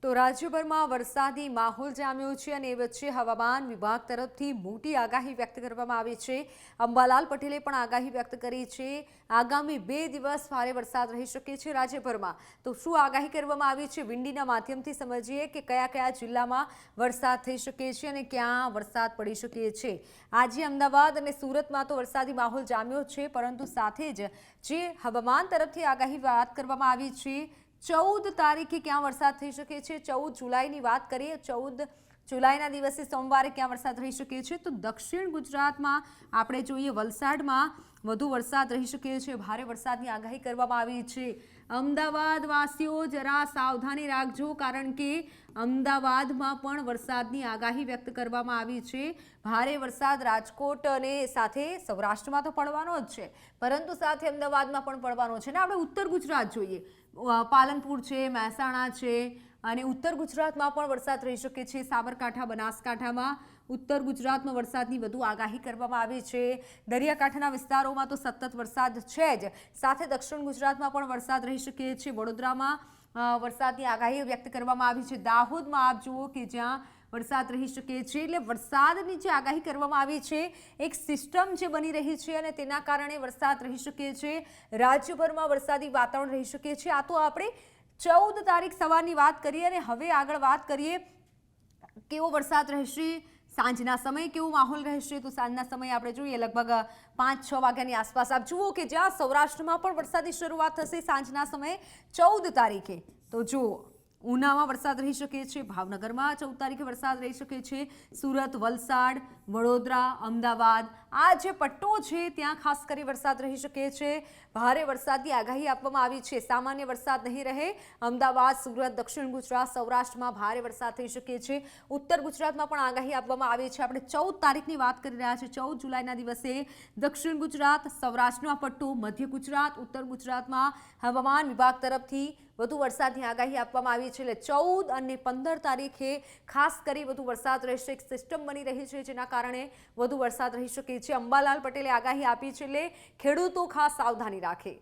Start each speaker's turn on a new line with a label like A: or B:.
A: તો રાજ્યભરમાં વરસાદી માહોલ જામ્યો છે અને એ વચ્ચે હવામાન વિભાગ તરફથી મોટી આગાહી વ્યક્ત કરવામાં આવી છે। અંબાલાલ પટેલે પણ આગાહી વ્યક્ત કરી છે। આગામી 2 દિવસ ભારે વરસાદ રહી શકે છે રાજ્યભરમાં। તો શું આગાહી કરવામાં આવી છે, વિંડીના માધ્યમથી સમજીએ કે કયા કયા જિલ્લામાં વરસાદ થઈ શકે છે અને ક્યાં વરસાદ પડી શકે છે। આજે અમદાવાદ અને સુરતમાં તો વરસાદી માહોલ જામ્યો છે, પરંતુ સાથે જ જે હવામાન તરફથી આગાહી વાત કરવામાં આવી છે 14 તારીખે ક્યાં વરસાદ થઈ શકે છે। 14 જુલાઈની વાત કરીએ, 14 જુલાઈના દિવસે સોમવારે ક્યાં વરસાદ રહી શકે છે, તો દક્ષિણ ગુજરાતમાં આપણે જોઈએ વલસાડમાં વધુ વરસાદ રહી શકે છે। ભારે વરસાદની આગાહી કરવામાં આવી છે। અમદાવાદ વાસીઓ જરા સાવધાની રાખજો, કારણ કે અમદાવાદમાં પણ વરસાદની આગાહી વ્યક્ત કરવામાં આવી છે। ભારે વરસાદ રાજકોટ અને સાથે સૌરાષ્ટ્રમાં તો પડવાનો જ છે, પરંતુ સાથે અમદાવાદમાં પણ પડવાનો છે ને। આપણે ઉત્તર ગુજરાત જોઈએ, પાલનપુર છે, મહેસાણા છે અને ઉત્તર ગુજરાતમાં પણ વરસાદ રહી શકે છે। સાબરકાંઠા, બનાસકાંઠામાં ઉત્તર ગુજરાતમાં વરસાદની વધુ આગાહી કરવામાં આવી છે। દરિયાકાંઠાના વિસ્તારોમાં તો સતત વરસાદ છે જ, સાથે દક્ષિણ ગુજરાતમાં પણ વરસાદ રહી શકે છે। વડોદરામાં વરસાદની આગાહી વ્યક્ત કરવામાં આવી છે। દાહોદમાં આપ જુઓ કે જ્યાં વરસાદ રહી શકે છે। એટલે વરસાદની જે આગાહી કરવામાં આવી છે, એક સિસ્ટમ જે બની રહી છે અને તેના કારણે વરસાદ રહી શકે છે। રાજ્યભરમાં વરસાદી વાતાવરણ રહી શકે છે। આ તો આપણે 14 તારીખ સવારની વાત કરીએ અને હવે આગળ વાત કરીએ કેવો વરસાદ રહેશે, સાંજના સમયે કેવો માહોલ રહેશે। તો સાંજના સમયે આપણે જોઈએ લગભગ 5-6 વાગ્યાની આસપાસ આપ જુઓ કે જ્યાં સૌરાષ્ટ્રમાં પણ વરસાદી શરૂઆત થશે સાંજના સમયે 14 તારીખે। તો જુઓ ઉનામાં વરસાદ રહી શકે છે, ભાવનગરમાં 14 તારીખે વરસાદ રહી શકે છે, સુરત, વલસાડ, વડોદરા, અમદાવાદ આ જે પટ્ટો છે ત્યાં ખાસ કરી વરસાદ રહી શકે છે। ભારે વરસાદની આગાહી આપવામાં આવી છે। સામાન્ય વરસાદ નહીં રહે। અમદાવાદ, સુરત, દક્ષિણ ગુજરાત, સૌરાષ્ટ્રમાં ભારે વરસાદ થઈ શકે છે। ઉત્તર ગુજરાતમાં પણ આગાહી આપવામાં આવી છે। આપણે 14 તારીખની વાત કરી રહ્યા છીએ। 14 જુલાઈના દિવસે દક્ષિણ ગુજરાત, સૌરાષ્ટ્રમાં પટ્ટો, મધ્ય ગુજરાત, ઉત્તર ગુજરાતમાં હવામાન વિભાગ તરફથી વધુ વરસાદની આગાહી આપવામાં આવી છે। એટલે 14 અને 15 તારીખે ખાસ કરી વધુ વરસાદ રહેશે। એક સિસ્ટમ બની રહી છે જેના કારણે વધુ વરસાદ રહી શકે છે। અંબાલાલ પટેલે આગાહી આપી છે, એટલે ખેડૂતો ખાસ સાવધાની રાખે।